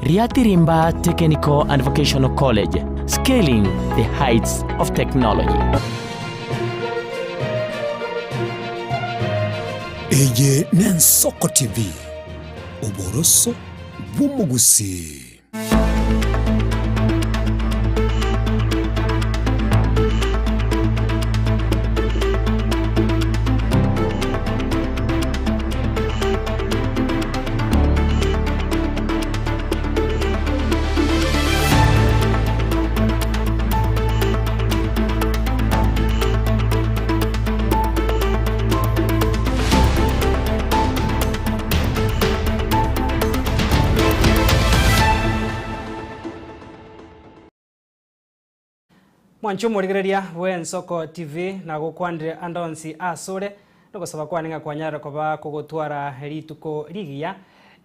Riatirimba Technical and Vocational College, scaling the heights of technology. Eye Nensoko TV, Oboroso Bumugusi. Mwancho murigereria we Nsoko TV na gukwandire andonsi asore no gusaba kwaninga kwanyara koba kugutwara rituko rigia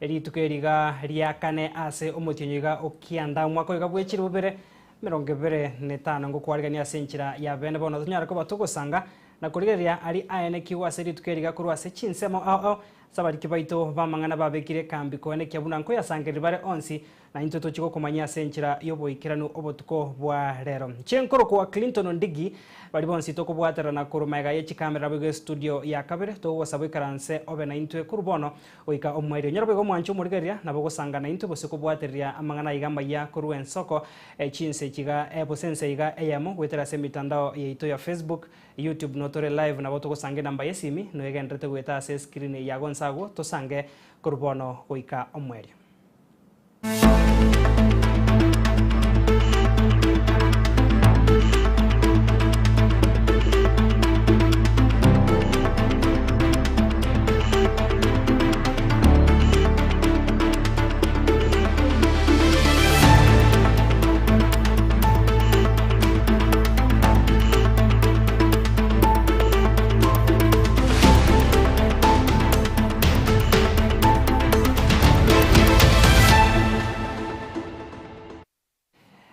rituko riga ria kane ase omutinyiga okianda mwako igabwechiri bubere 25 ngukwarigania senchira ya bene bono tunyara koba tugusanga na kurigereria ari aene kiwa ase rituko riga kurwa ase Chinsa ao sabari kibaito bamangana babekire kambi koene kyabuna nko yasangire bare onsi na into chiko kumanya senchira yoboikiranu obotuko bwa rero chenkoro kwa Clinton Ondigi bali bonsi toko bwatera na kurumaiga yechi kamera bwe studio ya kabere to wasabwe karanse obe na into kurubono oika omwere nyarabo go mwancho murigeria na bogo sanga na into bose ko bwateria amangana igamba ya kuru Nsoko Chinsa chiga bosense iga eyamo gwetera se mitandao yeito ya Facebook YouTube notore live na boto sange namba yesimi no egendrete gweta se screen ya gonsago to sange kurubono oika omwere.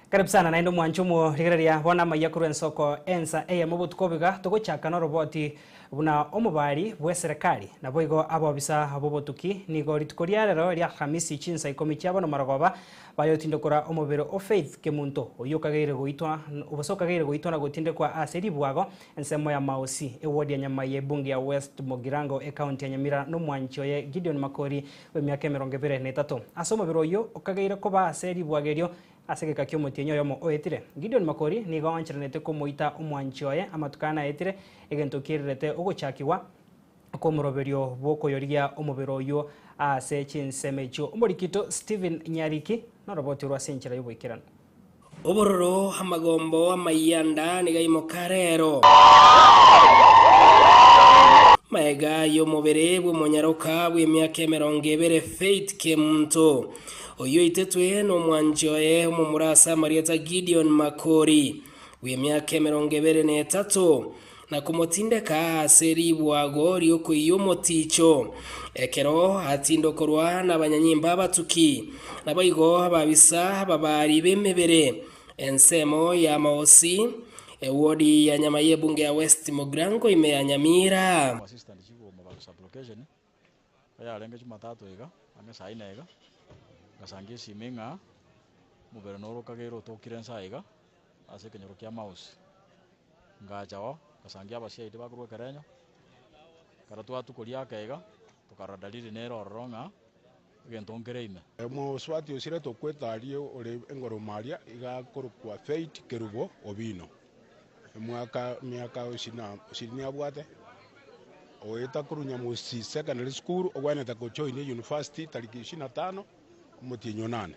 Karibu sana na ndo mwanchumo rigereria bona Amayia kuru Nsoko ensa mubutukobiga tugochaka no roboti buna omubari bwe serikali na boigo abobisa abobotuki nigo ritukoria rero ria Hamisi Chinsa ikomikia bono maragoba bayotindokora omubero o Faith Kemunto oyokagere goitwa ubasokagere goitwa na gotinde kwa aseri bwago ensemo ya Mausi ewodi ya Nyamaye bunge ya West Mogirango county ya Nyamira no mwancho ye Gideon Makori we miaka 23 asomobero yo okagere koba aseri bwagerio asegeka kyo mutinyo yomo oetire Gideon Makori ni gawanchiranete ko moita omwanchoye amatukana etire egento kirete ogochakiwa ko muroberio boko yoria omubero yo ase Chinsemecho omorikito Steven Nyariki no roboti rwa senchira yoboikirana obororo hamagombo amayanda ni gaimo karero maega yo mubere bwo monyaroka bwe myaka 20 Faith Kemunto oyo itetwe no mwanjoye mu murasa Marieta Gideon Makori we myaka 23 na kumotindeka seri bwago ryoko iyo moticho ekero hatindokorwa n'abanyanyimba batuki nabayigo babisa babari bemebere ensemo ya Mausi ewodi ya Nyamaye bunge ya West Mogirango imeyanyamira assistant chigo mu ba sublocation ya lenge Jumatatu ega anga saina ega gasangie siminga mubero noro kagero tokirensa ega ase kenyoro kya Mausi ngajawo gasangia abasia ite bakurwe kerenyo karatu atukoria kega tukaradalire nero ronga gentongereime mo swati osire tokwetarie ore engoro maria iga korukwa Faith Kerubo obino miaka usini abwate oeta kurunya musi secondary school ogwaneta ko join university tariki 25 mutinyo 8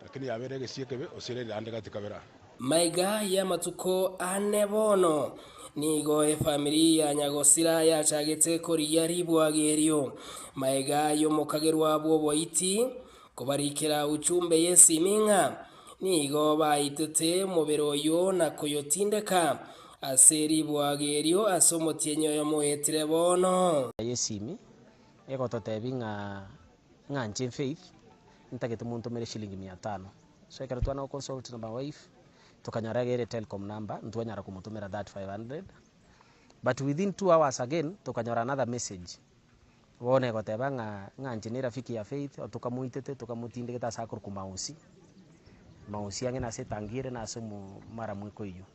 lakini yaberege siekebe osire ande katikabera maiga ya matuko anebono nigo familia nyagosira ya chagete koria ribwagerio maiga yo mokagerwa bwo boiti kubarikira uchumbe yesiminga nigo baitete mubero yo na koyotindeka aseri bwagerio asomotienyo yo moetire bono yesimi ego totebinga nganje Faith ntagete muntu mere shilingi 500 so ekara twana consult na my wife tukanyara gere telecom number ntwanyara kumutumira that 500 but within 2 hours again tukanyara another message bone goteba ng'anche ni rafiki ya Faith tukamuitete tukamutindike tasa akor kumausi ang'e nase tangire nase mara mwiko iyo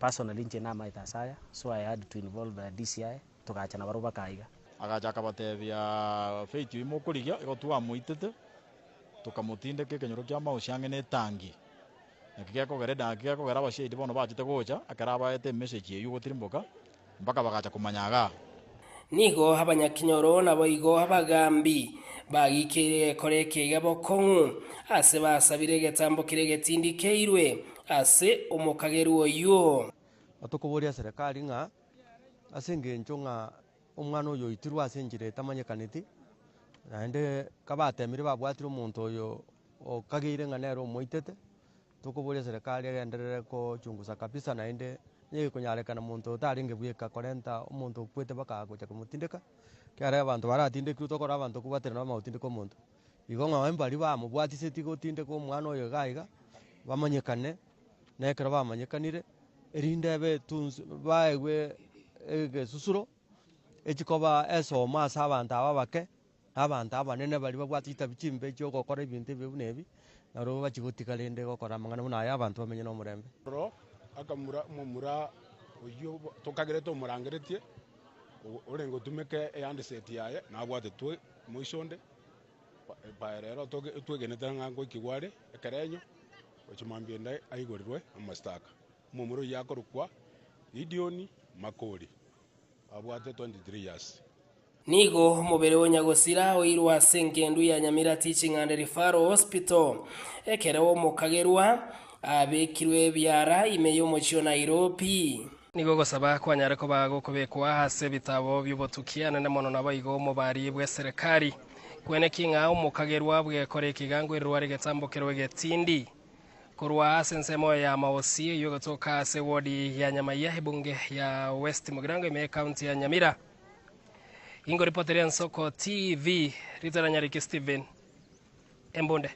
personally nche na maita saya so I had to involve the DCI tukaachana baruba kaiga agacha akabatebia Faith imukurigia igotua muitete tukamutindike kenyoro kia mausi ang'e ne tangi nakigekogera bashedi bono bachite gocha akarabaete message eyu gotirimboka mpaka bagacha kumanyaga nigo abanyakinyoro nabo igo abagambi bagikire koreke igabo kongu ase basabire getambo kirege tindikeirwe ase omukageru oyo atukuburia serikali ng'a ase ngencho ng'a omwana oyo itirwa ase njire tamanyekaneti naende kabatemire babwatire omonto oyo okageire ng'a nero omoitete tukuburia serikali agenderere kochunguza kabisa naende nyege kunyarekana muntu utaringe bweka korenta omuntu kwete baka gocha kumutindika kiara abantu baratindika tokora abantu kubatera na mautindika omuntu igo ng'a embari ba mubwatiseti gotindika omwana oyo gaiga bamanyekane nekero bamanyekanire erinde be tunz baegwe egesusuro ekikoba esoma asa abantu ababake abantu abanene bari babwatita bichimbe cyo gokora ibintu ebibunebi naro bachigotikalende gokora amangana buna aya abantu bamenye no murembe akamura mumura oyo tokagere to murangeretie orengo tumeke eyandeseti yaye nabwate twe moisonde baerero twegenetera ngango ikigware ekerenyo ochimambiende aigorirwe amastaka mumuro yakorukwa idioni makori abwate 23 years nigo omubere w'onyagosira oirwa sengendu ya Nyamira Teaching and Referral Hospital ekerewo mukagerwa abekirwe ebyara imeyo mochio Nairobi nigo gosaba kwanyare ko bagokobekwa hase bitabo by'ubutukiana na mono nabayigo mu bari bwe serikali kwene kinga omukagerwa bwe kore kigangwirwa rigetambokero getindi kurwa sensemo ya maosi yo gotoka se wodi ya Nyamaiya hebunge ya West Mugirango me county ya Nyamira ingo reporter ya Soko TV Ritara Nyariki Steven Embonde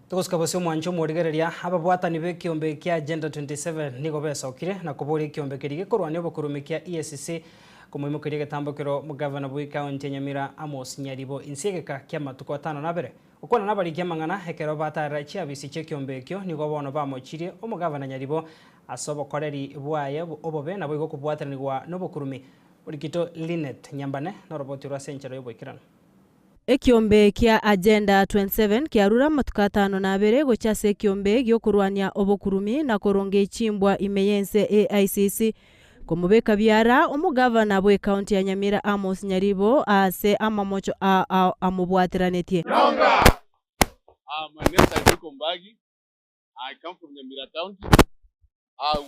tugusikabasio mwancho murigereria ababwatani be kiombe kia agenda 27 nigo besokire na kuburi kiombe kirige kurwania obukurume kia EACC kumuimukirie getambokero mugavana bwa county ya Nyamira Amos Nyaribo insiegeka kia matuko 5 na mbere ukona nabari kia mang'ana hekero batara chia bisi che kiombe kio nigo bono bamochirie omugavana Nyaribo asobo koreri bwaye obobe nabo igo kubwatanirwa nobukurume urikito Linet Nyambane no roboti rwa senchero yobwikirana ekiombe kia agenda 27 kiarura matuka 5 na mbere gochase ekiombe gyokurwania obukurumi na koronge chimbwa imeyense AICC kumubeka byara omugavana bwe county ya Nyamira Amos Nyaribo ase amamocho amubwatiranetie my name is Isato. I come from Nyamira County.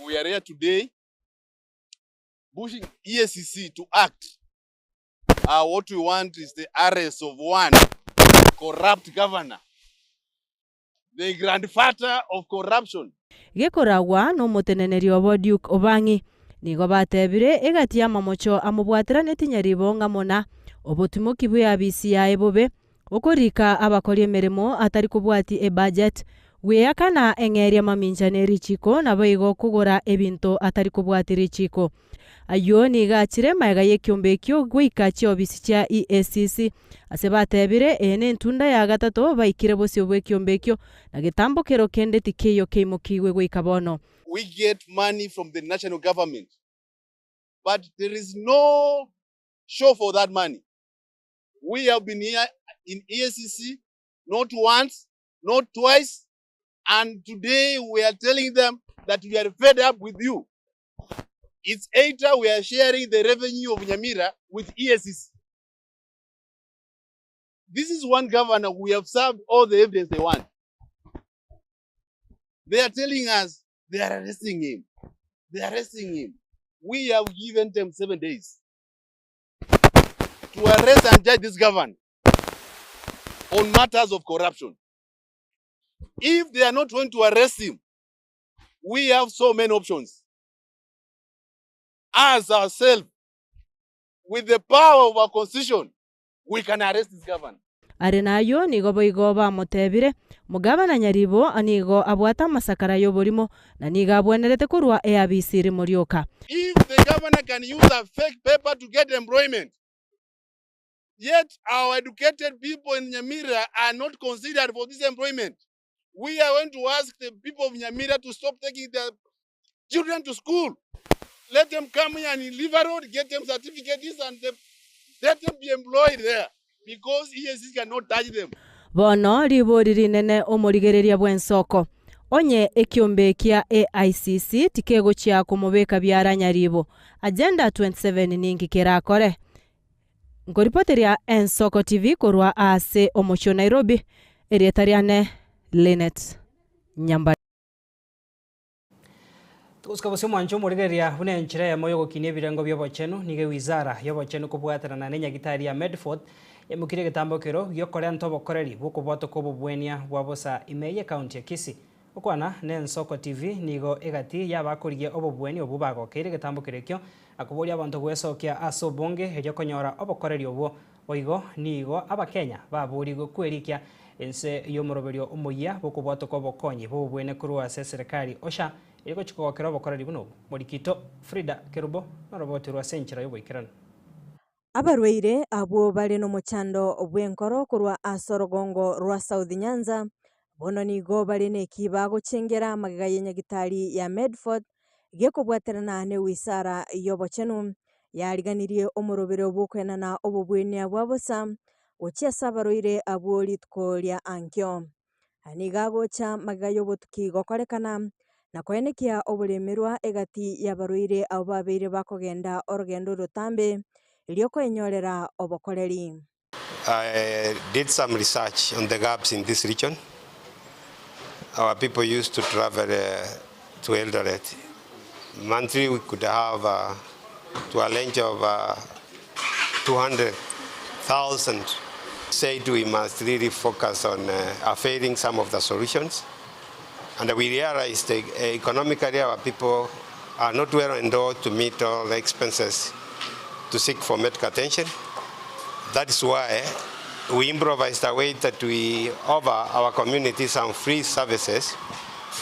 We are here today pushing EACC to act. What we want is the arrest of one corrupt governor, the grandfather of corruption. Gekoragwa no muteneneri obo Duke Obangi nigo batebire egatia mamocho amubwatiraneti Nyaribo ngamona obutumuki bwe abisi ya ebobe okorika abakori emeremo atari kubwati budget weyakana engeria maminjaneri chiko nabo igo kugora ebinto atari kubwatiri chiko ayo niga chire maiga yekiombe kyo gwika chi obisi cha EACC ase batebire ene ntunda ya gatatu baikire bose bwe kiombe kyo na gitambokero kende tikeyo keimokiwe gwika bono. We get money from the national government, but there is no show for that money. We have been here in EACC not once, not twice, and today we are telling them that we are fed up with you. It's either we are sharing the revenue of Nyamira with EACC. This is one governor we have served all the evidence they want. They are telling us they are arresting him. They are arresting him. We have given them 7 days to arrest and judge this governor on matters of corruption. If they are not going to arrest him, we have so many options. As ourselves, with the power of our constitution, we can arrest this governor. ari nayo nigo boigo bamutebire mugabana Nyaribo anigo abwata amasakara y'oborimo na niga abwenerete kurwa eabisiri murioka. If the governor can use a fake paper to get employment, yet our educated people in Nyamira are not considered for this employment, we are going to ask the people of Nyamira to stop taking their children to school. Let them come here and live a road, get them certificates, and let them be employed there, because ESC cannot touch them. Bono ribori rinene omurigereria bwensoko onye ekiombe kia AICC tikego chia kumubeka byara Nyaribo agenda 27 ningi kirakore ngoripoteria Ensoko TV korwa ase omocho Nairobi erietariane Linet Nyamba. Tukusikabusio mwancho murigeria bune nchire ya moyo gokinie birengo byobochenu nige wizara yobochenu kubwaterana nenya gitari ya Medford yamukire gitambokero gyokorea ntobokoreri bukubwato kobubwenia bwabosa Amayia county ya Kisii okwana ne Ensoko TV nigo egati yabakorigie obubweni obubagokere gitambokero kyo akuboria abantu gwesokia aso bonge eryokonyora obokoreri obwo oigo nigo abakenya baburigo kwerikia ense yomoroberio omoya bukubwato kobokonyi bubwene kurwa serikali osha iko chikogokera obokoreri buno morikito Frida Kerubo norobotirwa senchira yoboikirana. Abarweire abo bari no muchando obwenkoro kurwa asorogongo rwa South Nyanza bono nigo bari nekiba guchengera magiga yenyagitari ya Medford gekobwaterana ne wisara yobochenu yariganirie omurobero bukwenana obubwenia bwabosa uchiasa abarweire abo litkoria ankyo aniga gocha magiga yobotuki gokorekana na kwenekia obulemerwa egati yabarweire abo babeire bakogenda orugendo rutambe ilioko enyorera obokoreri. I did some research on the gaps in this region. Our people used to travel to Eldoret. Monthly we could have to a range of 200,000. Said we must really focus on availing some of the solutions. And we realized that economically our people are not well endowed to meet all the expenses to seek for medical attention. That is why we improvised a way that we offer our community some free services.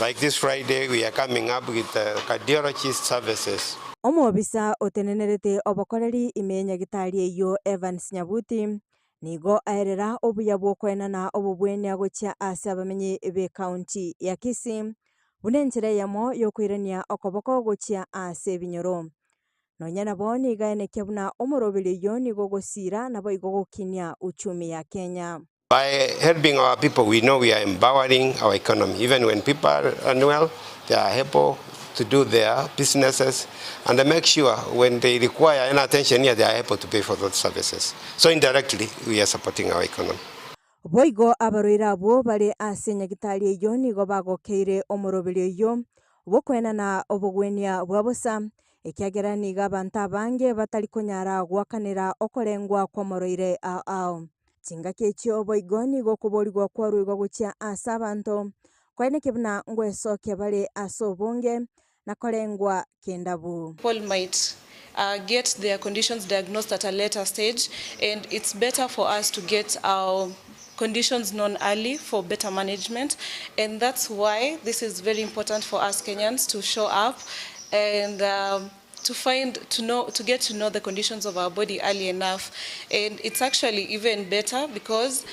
Like this Friday, we are coming up with cardiologist services. Omwobisa otenenerete obokoreri imenya gitari eyo Evans Nyabuti nigo aerera obuya bwokwenana obubwenia gocha ase abamenyi be county ya Kisii bunenchire yamo yokwirania okoboko gocha ase binyoro nonyana boni gaene kebuna omorobele yo nigo gosira nabo igogokinia uchumi ya Kenya. By helping our people, we know we are empowering our economy. Even when people are unwell, they are able to do their businesses and they make sure when they require any attention here, they are able to pay for those services. So indirectly, we are supporting our economy. Boigo abaroira abo bari ase nyagitari yo nigo bagokeire omorobele yo bokwenana obugwenia bwabosa ekiagera niga banta bange batari kunyara gwakanira okorengwa kwa moroire ao tinga kechio boigo nigo kuborigwa kwa ruigo guchia asa bantu kwene kibna ngwesoke bari aso bonge na korengwa kendabu. People might get their conditions diagnosed at a later stage, and it's better for us to get our conditions known early for better management, and that's why this is very important for us Kenyans to show up and to get to know the conditions of our body early enough. And it's actually even better because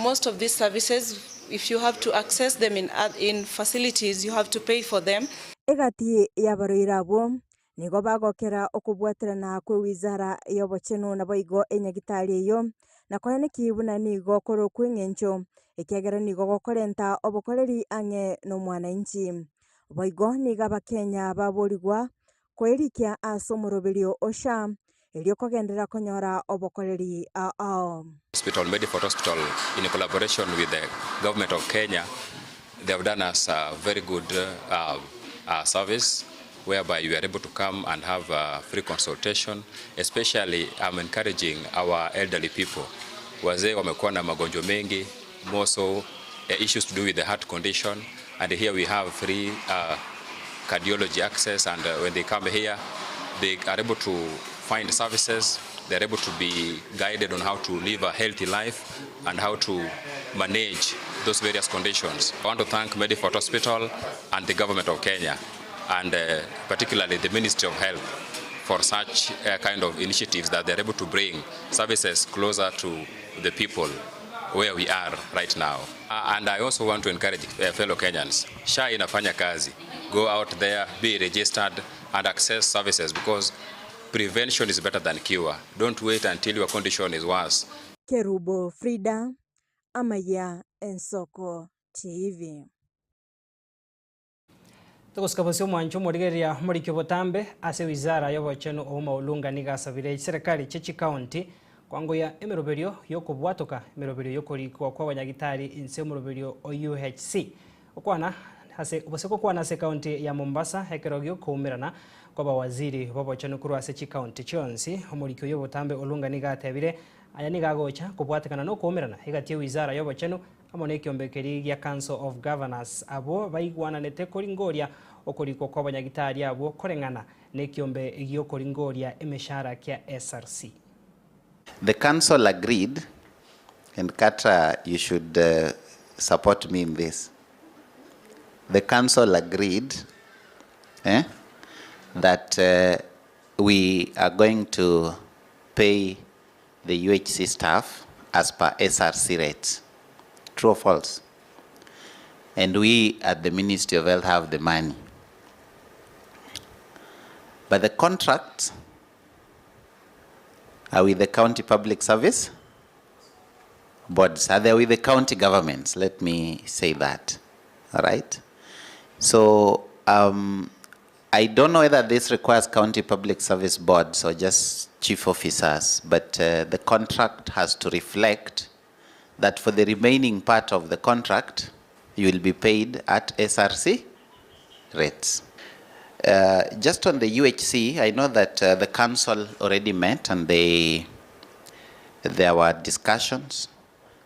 most of these services, if you have to access them in facilities, you have to pay for them. Egati yabaroira abo nigo bagokera okubwaterana kwe wizara yobochenu na boigo enyagitari yo na kwene kibuna nigo koro kwingencho ekiagera nigo gokorenta obokoreri ange no mwananchi boigo niga bakenya baborigwa kwerikia aso moroberio osha eliokogendera konyora obokoreri ao. Hospital, Medford Hospital, in collaboration with the government of Kenya, they have done us a very good service whereby you are able to come and have a free consultation. Especially, I'm encouraging our elderly people. Wazee wamekuwa na magonjwa mengi, more so issues to do with the heart condition, and here we have free cardiology access, and when they come here, they are able to find services they're able to be guided on how to live a healthy life and how to manage those various conditions. I want to thank Medifort Hospital and the government of Kenya, and particularly the Ministry of Health, for such kind of initiatives that they're able to bring services closer to the people where we are right now. And I also want to encourage fellow Kenyans, SHA inafanya kazi. Go out there, be registered, and access services, because prevention is better than cure. Don't wait until your condition is worse. Kerubo Frida, Amayia, Ensoko TV. Tukusikabusio mwancho murigeria muri Kibotambe ase wizara y'obocheno ouma olunga nigasabire serikali chechi county kwangoya emeroberio yokubwatoka emeroberio yokorikwa kwa abanyagitari inse emeroberio UHC okwana ase oboseko kwana ase county ya Mombasa hekerogyo kuumirana kwa bawaziri bobocheno kuru ase chi county chonsi omurikyo y'obotambe olunga nigatebire aya nigagocha kubwatekana no kuumirana higati wizara y'obocheno amone ekiombekeri gya Council of Governors abo baigwananete koringoria okorikwa kwa abanyagitari abo korengana nekiombe igiokoringoria emeshara kya SRC. The council agreed, and Katra, you should support me in this. The council agreed that we are going to pay the UHC staff as per SRC rates. True or false? And we at the Ministry of Health have the money. But the contracts are with the county public service boards. Are they with the county governments? Let me say that. All right. So I don't know whether this requires county public service boards or just chief officers, but the contract has to reflect that for the remaining part of the contract, you will be paid at SRC rates. Just on the UHC, I know that the council already met and there were discussions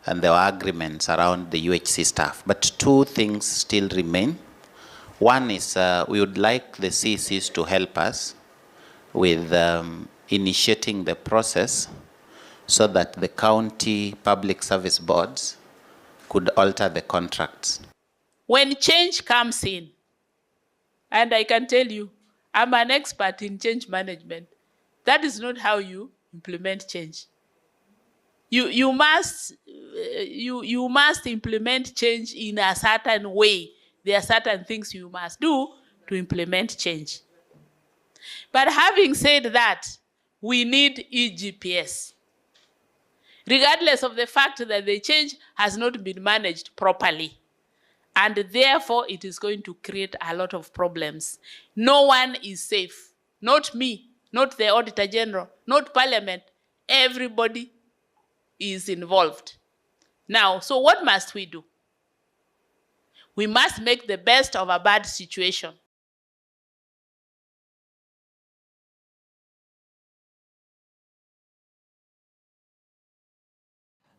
and there were agreements around the UHC staff. But two things still remain. One is we would like the CCs to help us with initiating the process so that the county public service boards could alter the contracts. When change comes in, and I can tell you, I'm an expert in change management. That is not how you implement change. You must implement change in a certain way. There are certain things you must do to implement change. But having said that, we need EGPS. Regardless of the fact that the change has not been managed properly. And therefore, it is going to create a lot of problems. No one is safe. Not me, not the Auditor General, not Parliament. Everybody is involved. Now, so what must we do? We must make the best of a bad situation.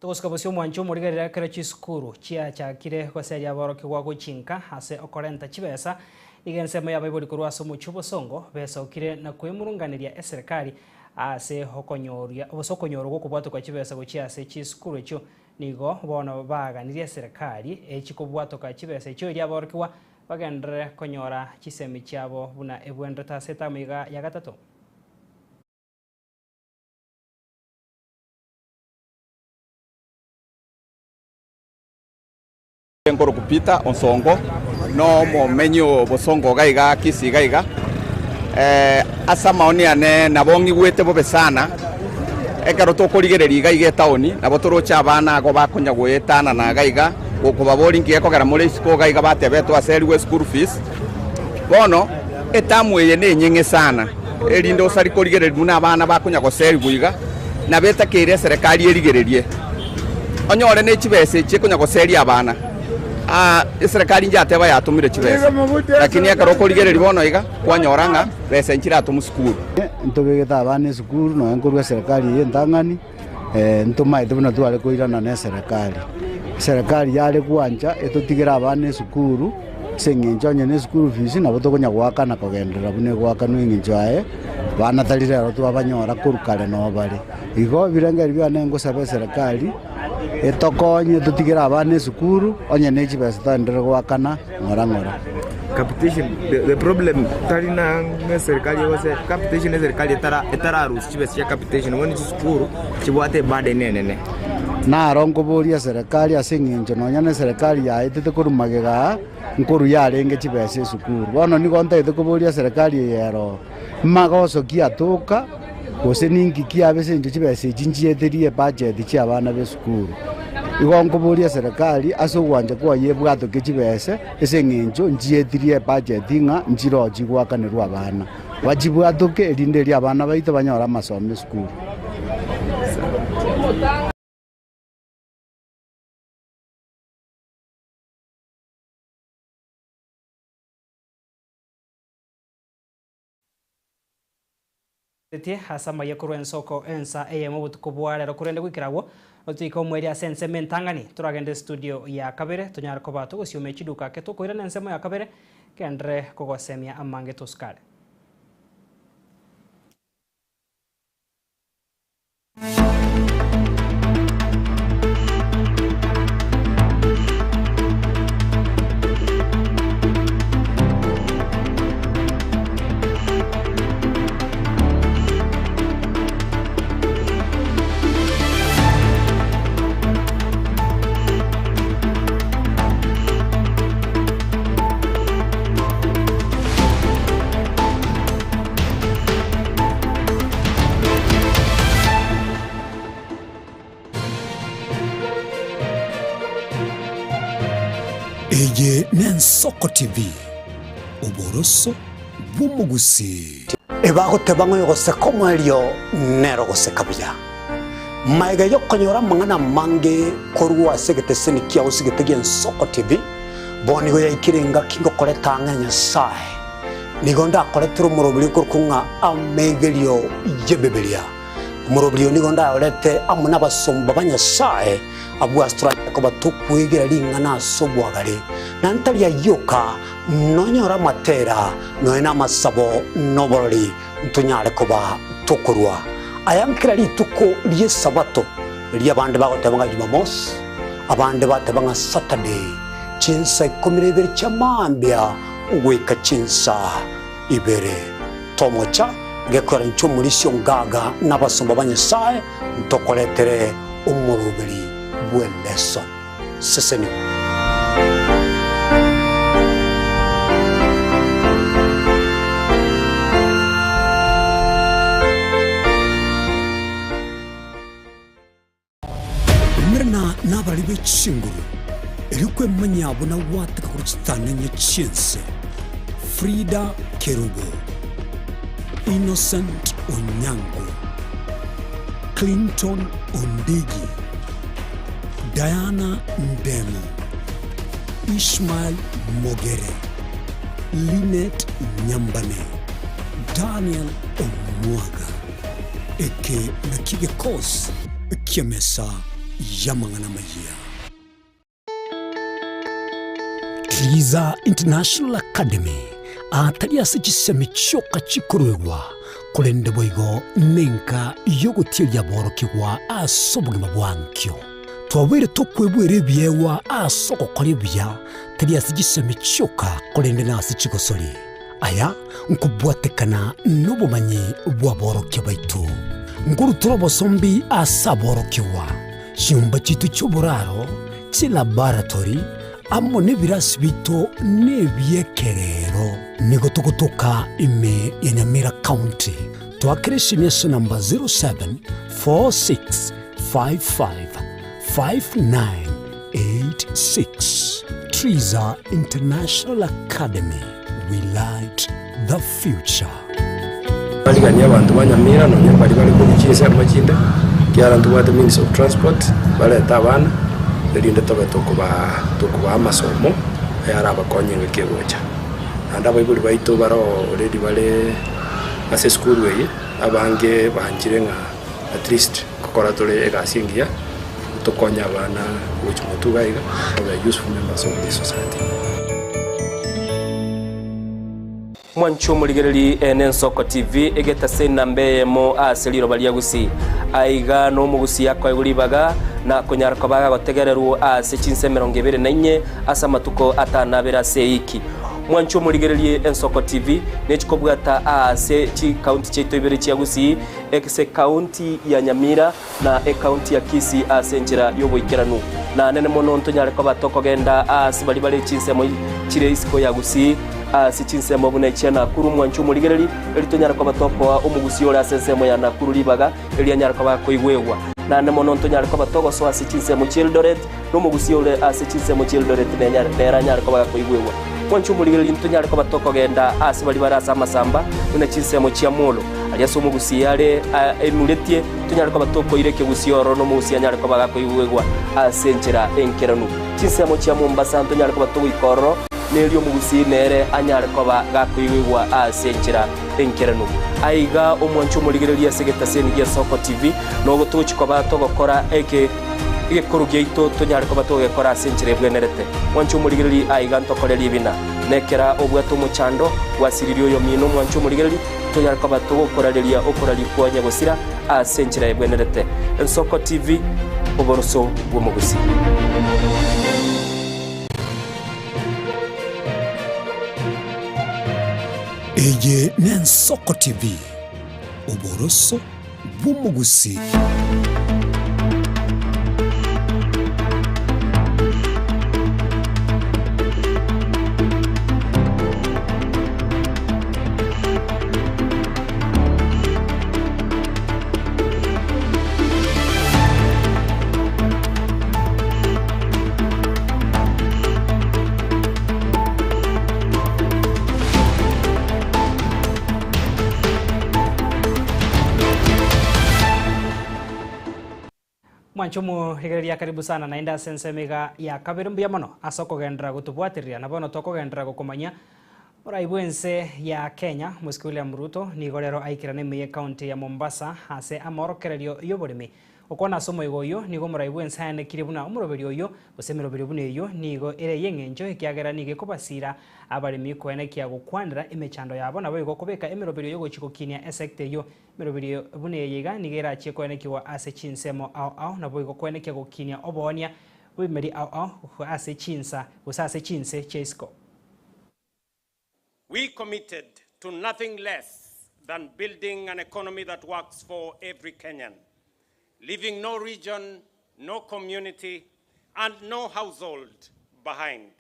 Tukusikabusio mwancho murigerera kera chiskuru chia chakire kwaseria aboroki gwa guchinka ase okorenta chibesa igensemo ya baibuli kurwa somo chubosongo besa okire na kwemurunganiria eserikali ase hokonyoria obosokonyoro gwo kubwato kwa chibesa gochia ase chiskuru echo nigo bona baganiria serikali echikobwato ka chibesa echo iri aboroki wa bagendere konyora chisemi chiabo buna ebwendeta setamiga ya gatatu. Ngoro kupita onsongo no momenyo bosongo gaiga kisi gaiga asa maoni ane nabongi gwete bobe sana ekaro to korigereri gaiga taoni nabo torocha abana go bakonya gwetana na gaiga okuba boringi ekogera muri siko gaiga batebetwa seriwe school fees bono etamu eye ne nyenge sana erindo sari korigereri muna abana bakonya go seri guiga na beta kire serikali erigererie onyore ne chibese chikonya go seri abana serikali njateba yatumire chibesa lakini akaroko rigereri bono iga kwanyoranga besa nchira atumu skuru ntobegeta abana skuru no enkorwa serikali yentangani ntoma itubona twale koirana na serikali yale kwanja etutigera abana skuru sengenjo nyene skuru fees na botokonya gwaka na kogendera bune gwaka no nginjo ae bana talirero twabanyora kurukare no bari igo birengeri bya nengo sabe serikali etokonye tutigira abana esukuru onye nechi besa tandere gwakana ngora capitation the problem talina ne serikali yose capitation ne serikali etara rules chibesa ya capitation woni sukuru chibwate bade nene na rongo boria serikali asinginjo nonya ne serikali ya itete kurumagega nkuru yarenge chibesa esukuru bono ni gonta itete kuboria serikali yero magoso kiatuka gose ningi kiabe nje chibesa jinjietherie budget chi abana besukuru igongo boria serikali asogwanje kwa yebwato kechibese esenginjo njiethirie budget nga njiro jigwakanirwa abana wajibwatoke erinde abana baito banyora masomo esukuru tie hasa mayekuru ensoko ensa eyemo butukubware kurende gwikirawo otiko mweri asense mentangani turagende studio ya kabere tunyara kobato gosiome chiduka ke tukoira nensemo ya kabere kendre kogosemia amange tuskale Eye Nensoko TV uboroso bumugusi ebago tebango yogose komwelio nero gose kabya maiga yokonyora mangana mange korwa segete senikia usigete Nensoko TV boni go yakirenga kingo koleta nganya sai nigonda koletro murobili kurkunga amegelio yebebelia murobili nigonda olete amuna basomba banya sai abu astra ko batukwegera lingana sobwagale nantalia yoka nonyora matera noena masabo noboroli ntunyale koba tukurwa ayankira lituko liye sabato liya bande bagotabanga Jumamos abande batabanga Saturday Chinsa komirebe chamambia uweka Chinsa ibere tomocha gekora nchomulisyo ngaga nabasomba banyesaye ntokoletere umurubiri bweleso seseni mrna nabali bechinguru elikwe manyabo na wataka kuchitanya Chinsa Frida Kerubo Innocent Onyango Clinton Ondigi Diana Ndemo Ishmael Mogere Linet Nyambane Daniel Omwaga eke na kige kos kiamesa yamangana Amayia Chinsa International Academy atalia sichisemi choka chikurwewa kulende boigo nenka yogotilia borokigwa asobugima bwankyo twawere tukwebwere byewa asoko kolibya talia sichisemi choka kulende nasi chigosoli aya nkubwatekana nobumanyi bwa borokya baitu nguru turobosombi asaborokiwa shimba chitu choburaro chi laboratory amo nebirasi bito nebyekerero nigo tukutuka ime ya Nyamira County twakireshi number 0746555986 Chinsa International Academy, we light the future. Baliganya abantu banyamira no nyambali bali ku Chinsa amachinda kyara ntuwate means of transport bale tabana erinde tobe tokuba amasomo yara abakonye ngekegocha anda bayibuli baito baro already bale ase school way abange banjire nga at least kokora tole egasingia tokonya bana which mutugaiga are useful members of the society. mwancho muligereri Ensoko TV egeta sena mbemo aseliro baliagusi aiga no mugusi yakwa iguribaga na kunyara kwabaga gotegererwo ase Chinsa 24 asa matuko atanabera seiki mwancho muligereri Ensoko TV nechikobwata ase chi county cheto ibere chiagusi ekse county ya Nyamira na county ya Kisii ase njira yoboikeranu na nene mono ntonyare kwa batoko genda ase bali Chinsa mo chire isiko yagusi ase Chinsa mo buna ichana kuru mwancho muligereri elitonyara kwa batoko omugusi ora ase mo ya nakuru libaga elianyara kwa koigwegwa na nene mono ntonyare kwa batoko so ase Chinsa mo Childoret no mugusi ore ase Chinsa mo Childoret nenyara kwa koigwegwa mwancho muligereri ntonyare kwa batoko genda ase bali barasa amasamba una Chinsa mo Chiamolo aliaso mugusi yale enuletie tonyare kwa batoko ireke gusioro no mugusi anyare kwa baga koigwegwa ase njira enkeranu Chinsa mo Chia Mombasa ntonyare kwa batoko ikoro nelio mugusi nere anyare kwa baga koigwegwa ase njira enkeranu aiga omwancho muligereri asegeta seni ya Soko TV no gotuchi kwa batoko kora eke igekuru gyeito tonyare kwa batoko gekora ase njira ebwenerete mwancho muligereri aiga ntokoreri bina nekera obwato muchando wasiririo yo mino mwancho muligereri tonyare kwa batoko koraleria okorali kwa nyagosira ase njira ebwenerete Ensoko TV oboroso bw'omugusi Eye n'Ensoko TV oboroso bw'omugusi. Mwanchumu higereria karibu sana na inda sensemega ya kabirumbia mono asoko gendra gutubwatiria na bono toko gendra gukomanya muraibwense ya Kenya Musiki William Ruto ni gorero aikirane miye county ya Mombasa ase amorokererio yoborimi okona somo igoyo nigo muraibwense ane kiribuna umuroberio yo osemero beribune yo nigo ere yengenjo ikiagera nige kubasira abarimi kwene kya gukwandira emechando yabo nabo igo kubeka emeroberio yo gochikokinia esekte yo meroberio bune yiga nigera chikwene kiwa ase Chinsemo au nabo igo kwene kya gukinia obonia wimeri au ase Chinsa usase Chinse chesko. We committed to nothing less than building an economy that works for every Kenyan, leaving no region, no community, and no household behind.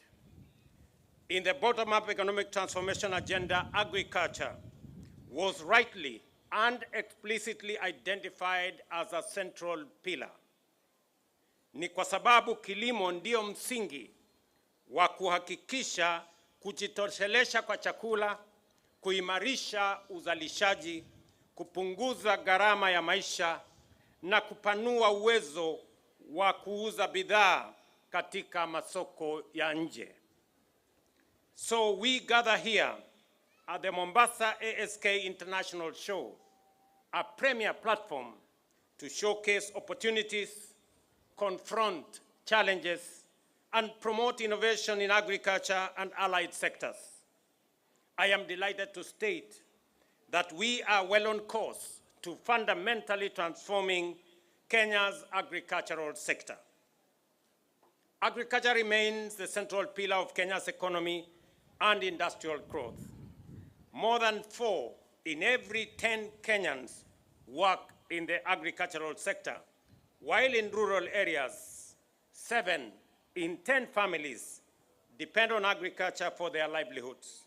In the bottom-up economic transformation agenda, agriculture was rightly and explicitly identified as a central pillar. Ni kwa sababu kilimo ndio msingi wa kuhakikisha kujitosheleza kwa chakula, kuimarisha uzalishaji, kupunguza gharama ya maisha na kupanua uwezo wa kuuza bidhaa katika masoko ya nje. So we gather here at the Mombasa ASK International Show, a premier platform to showcase opportunities, confront challenges, and promote innovation in agriculture and allied sectors. I am delighted to state that we are well on course to fundamentally transforming Kenya's agricultural sector. Agriculture remains the central pillar of Kenya's economy and industrial growth. More than 4 in every 10 Kenyans work in the agricultural sector, while in rural areas, 7 in 10 families depend on agriculture for their livelihoods.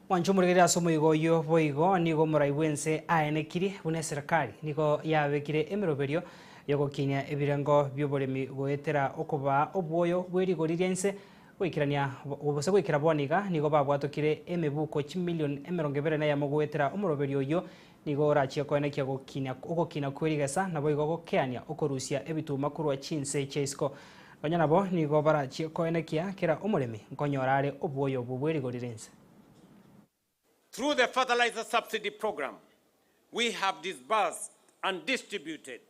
Wanchumurigira somo igoyo boigo nigo muraibwense aenekiri bune serikali nigo yabekire emeroberio yogokinya ebirengo byoboremi goetera okoba obwoyo bwerigorirense gwikirania obose gwikira bwaniga nigo babwatokire emebuko $1 million ya mogwetera umuroberio yo nigo rachia koenekia gokina kwirigesa nabo igo gokeania okorusia ebituma kurwa Chinsa chesko banyana bo nigo barachia koenekia kira umuremi nkonyorare obwoyo bwerigorirense. Through the fertilizer subsidy program, we have disbursed and distributed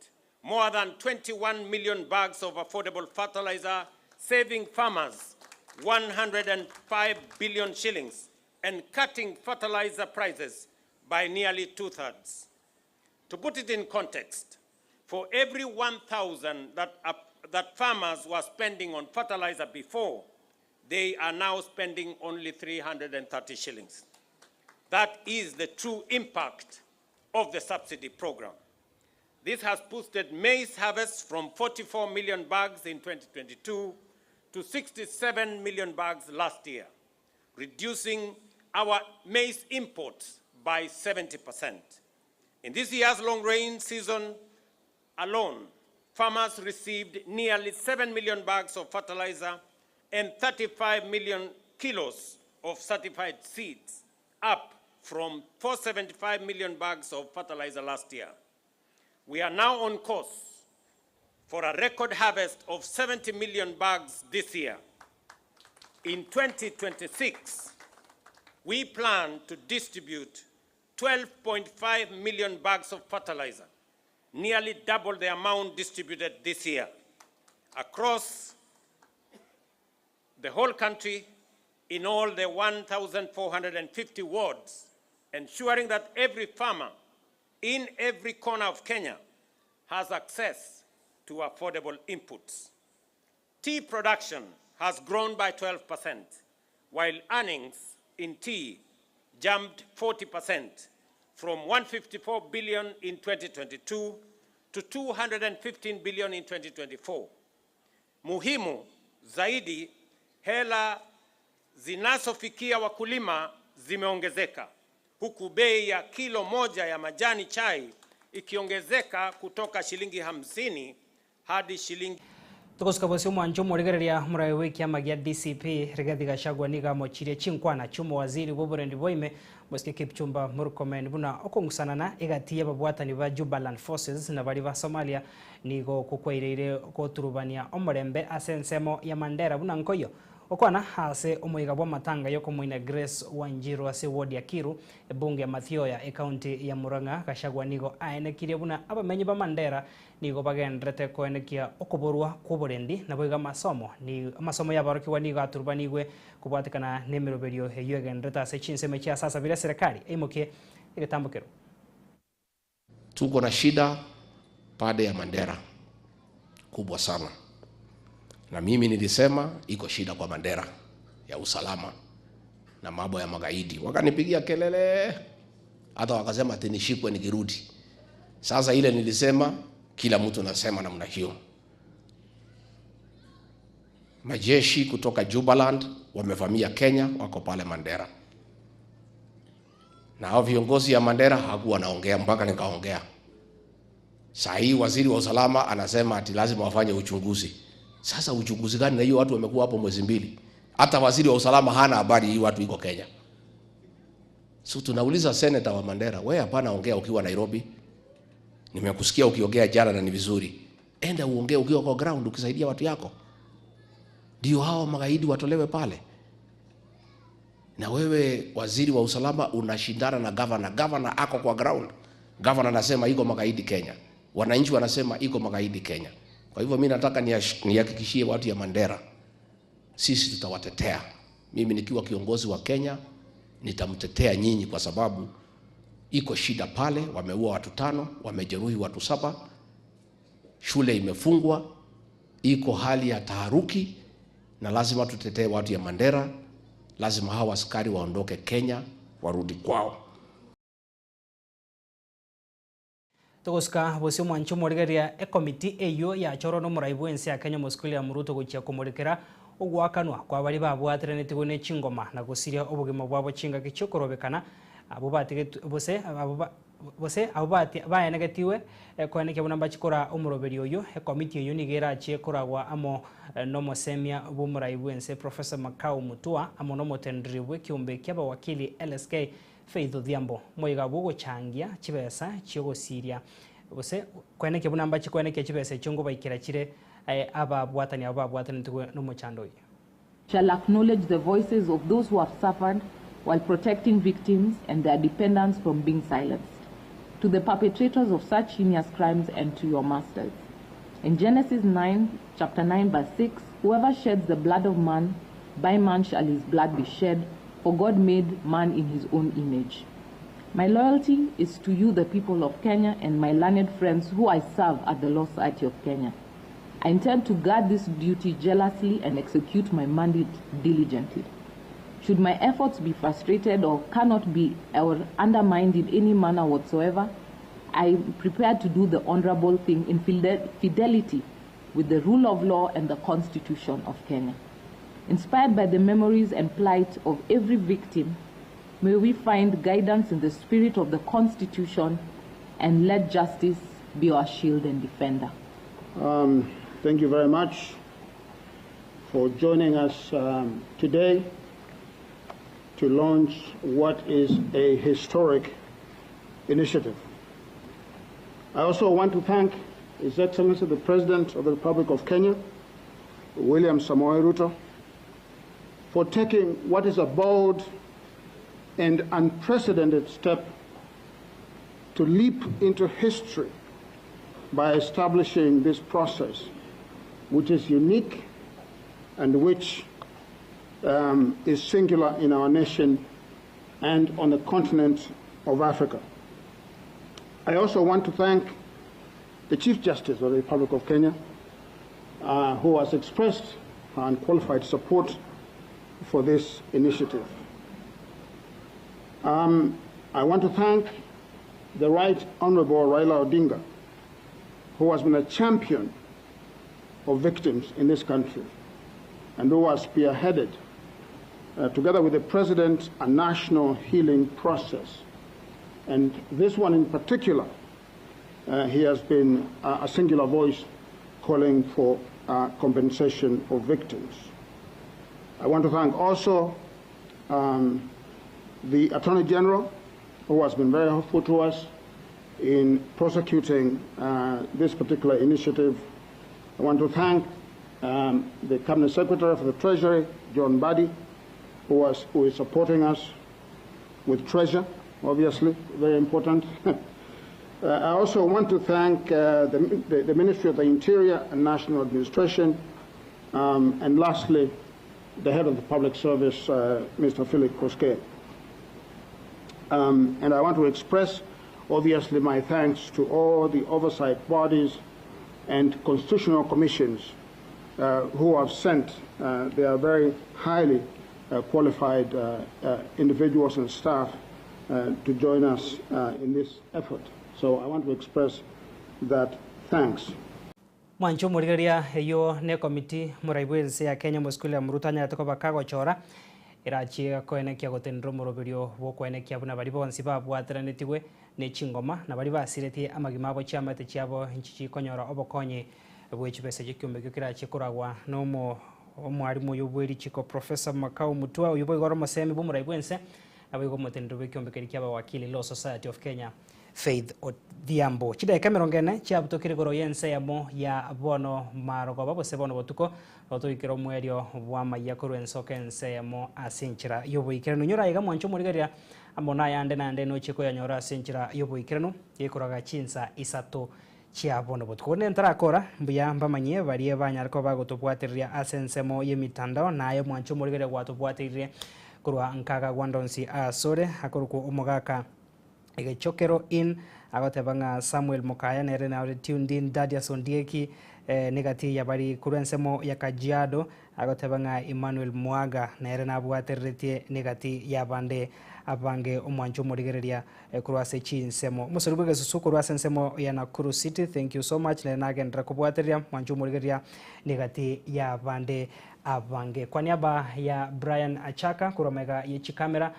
more than 21 million bags of affordable fertilizer, saving farmers 105 billion shillings and cutting fertilizer prices by nearly 2/3. To put it in context, for every 1,000 that farmers were spending on fertilizer before, they are now spending only 330 shillings. That is the true impact of the subsidy program. This has boosted maize harvests from 44 million bags in 2022 to 67 million bags last year, reducing our maize imports by 70%. In this year's long rain season alone, farmers received nearly 7 million bags of fertilizer and 35 million kilos of certified seeds, up from 475 million bags of fertilizer last year. We are now on course for a record harvest of 70 million bags this year. In 2026, we plan to distribute 12.5 million bags of fertilizer, nearly double the amount distributed this year, across the whole country in all the 1,450 wards, ensuring that every farmer in every corner of Kenya has access to affordable inputs. Tea production has grown by 12%, while earnings in tea jumped 40% from 154 billion in 2022 to 215 billion in 2024. Muhimu zaidi, hela zinazofikia wakulima zimeongezeka, huku bei ya kilo moja ya majani chai ikiongezeka kutoka shilingi 50 hadi shilingi. Tukoska bose mwanjo murigereria murai wiki amagia DCP Rigathi Gachagua niga mochirie chinkwana chumo waziri w'uburendi boime Bosque Kipchumba Murkomen buna okungsanana igatiye babwatani ba Jubaland Forces na bari ba Somalia nigo kukweirire koturubania omurembe asensemo ya Mandera buna nkoyo okwana hase omuiga bwa matanga yoko muine Grace Wanjiru ase ward ya Kiru ebunge Mathioya e county ya Murang'a. Gachagua nigo aenekirie buna abamenyi ba Mandera nigo bagendrete koenekia okuborwa kuburendi na boiga masomo yabarokiwa nigo aturubanigwe kubwatikana nemiroberio eyogendrete ase Chinsa mechi sasa bila serikali eimoke igetambukero. Tuko na shida pande ya Mandera kubwa sana. Na mimi nilisema iko shida kwa Mandera ya usalama na mambo ya magaidi. Wakanipigia kelele hata wakasema ati nishikwe nikirudi. Sasa ile nilisema kila mtu nasema namna hiyo. Majeshi kutoka Jubaland wamevamia Kenya, wako pale Mandera. Na hao viongozi ya Mandera hakuwa naongea mpaka nikaongea. Saa hii waziri wa usalama anasema ati lazima wafanye uchunguzi. Sasa uchunguzi gani na hiyo watu wamekuwa hapo mwezi mbili? Hata waziri wa usalama hana habari hii watu iko Kenya. So tunauliza senator wa Mandera, wewe hapana ongea ukiwa Nairobi. Nimekusikia ukiongea jana na ni vizuri. Enda uongee ukiwa kwa ground ukisaidia watu yako. Ndio hao magaidi watolewe pale. Na wewe waziri wa usalama unashindana na governor. Governor ako kwa ground. Governor anasema iko magaidi Kenya. Wananchi wanasema iko magaidi Kenya. Kwa hivyo mimi nataka nihakikishie watu ya Mandera, sisi tutawatetea. Mimi nikiwa kiongozi wa Kenya nitamtetea nyinyi kwa sababu iko shida pale, wameua watu 5, wamejeruhi watu 7, shule imefungwa, iko hali ya taharuki na lazima tutetee watu ya Mandera. Lazima hawa askari waondoke Kenya warudi kwao. Tugoska bose mwancho morigeria committee eyo ya choro no muraibu ense ya Kenya muskuli ya muruto guchia kumurikira ogwakanwa kwa bari babwatire netigone chingoma na gusiria obugimo bwabo chinga kichokorobekana abo batige bose abo bati bayenegetiwe kwanike buna bachikora omuroberi oyo committee eyo nigera achie koragwa amo no mosemia bo muraibu ense Professor Makau Mutua amo no motendriwe kiumbe kyaba wakili LSK Faith Odhiambo moiga bugo changia chibesa chigosiria bose kweneke bunamba chikweneke chibesa chungo baikira chire ababwatani no mochando. Shall acknowledge the voices of those who have suffered while protecting victims and their dependents from being silenced, to the perpetrators of such heinous crimes and to your masters. In Genesis 9, chapter 9, verse 6, whoever sheds the blood of man by man shall his blood be shed, for God made man in his own image. My loyalty is to you, the people of Kenya, and my learned friends who I serve at the Law Society of Kenya. I intend to guard this duty jealously and execute my mandate diligently. Should my efforts be frustrated or cannot be or undermined in any manner whatsoever, I am prepared to do the honorable thing in fidelity with the rule of law and the Constitution of Kenya. Inspired by the memories and plight of every victim, may we find guidance in the spirit of the Constitution, and let justice be our shield and defender. Thank you very much for joining us today to launch what is a historic initiative. I also want to thank His Excellency the President of the Republic of Kenya, William Samoei Ruto, for taking what is a bold and unprecedented step to leap into history by establishing this process, which is unique and which is singular in our nation and on the continent of Africa. I also want to thank the Chief Justice of the Republic of Kenya, who has expressed unqualified support for this initiative. I want to thank the Right Honorable Raila Odinga, who has been a champion of victims in this country and who has spearheaded, together with the President, a national healing process. And this one in particular, he has been a singular voice calling for compensation of victims. I want to thank also the Attorney General, who has been very helpful to us in prosecuting this particular initiative. I want to thank the Cabinet Secretary for the Treasury, John Badi, who is supporting us with treasure, obviously, very important. I also want to thank the Ministry of the Interior and National Administration, and lastly, the head of the Public Service, Mr. Philip Koske. And I want to express, obviously, my thanks to all the oversight bodies and constitutional commissions who have sent their very highly qualified individuals and staff to join us in this effort. So I want to express that thanks. Mwancho murigeria eyo ne committee muraibwense ya Kenya muskule ya murutanya tokoba kago chora irachia koenekia gotendro muroberio bokwenekia buna bari bonsi babwateranetiwe ne chingoma na bari basireti amagima abo chamate chiabo inchichi konyora obokonye bwechibese gikyombe gikirachi kuragwa no omwarimu yobweri chiko Professor Makau Mutua uyobo igoro masemi bumuraibwense abigo motendro bekyombe kirikia wakili Law Society of Kenya Faith Odhiambo chida ekamerongene chiabutokire goro yense yamo ya bono marogo babose bono botuko otoikero mwerio bwa Amayia kurwensoke ense yamo asinchira yoboikere nunyora iga mwancho murigeria amona yande nande no chiko yanyora asinchira yoboikere no yekuraga Chinsa Isato chiabono botuko ne ntarakora mbuya mbamanye bari banyarko bagotobwatirira asensemo yemitandao nayo mwancho murigeria gwatobwatirire kurwa nkaga gwandonsi asore akoruko umugaka Chokero in agotebanga Samuel Mokaya nere na tuned in Dadias Ondieki negati yabari kurensemo ya Kajiado agotebanga Emmanuel Mwaga nere na bwaterretie negati yabande abange omwancho murigereria kurwase chinsemo musorubege susu kurwase nsemo ya Nakuru City. Thank you so much le nagendra kubwateria mwancho murigeria negati yabande abange kwa niaba ya Brian Achaka kuromega yechi kamera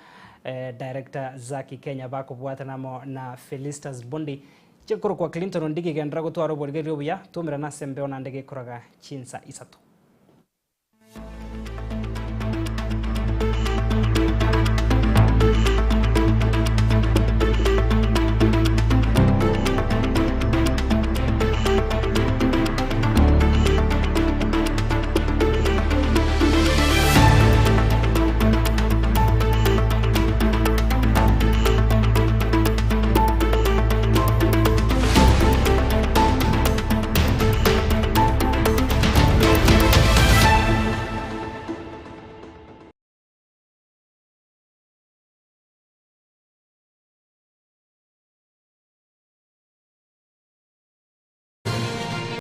Director Zaki Kenya bako bwata namo na Felistas Bondi chekoro kwa Clinton Ondigi gendra gutwaro borgerio buya tumira na sembe ona ndege kuraga Chinsa Isato.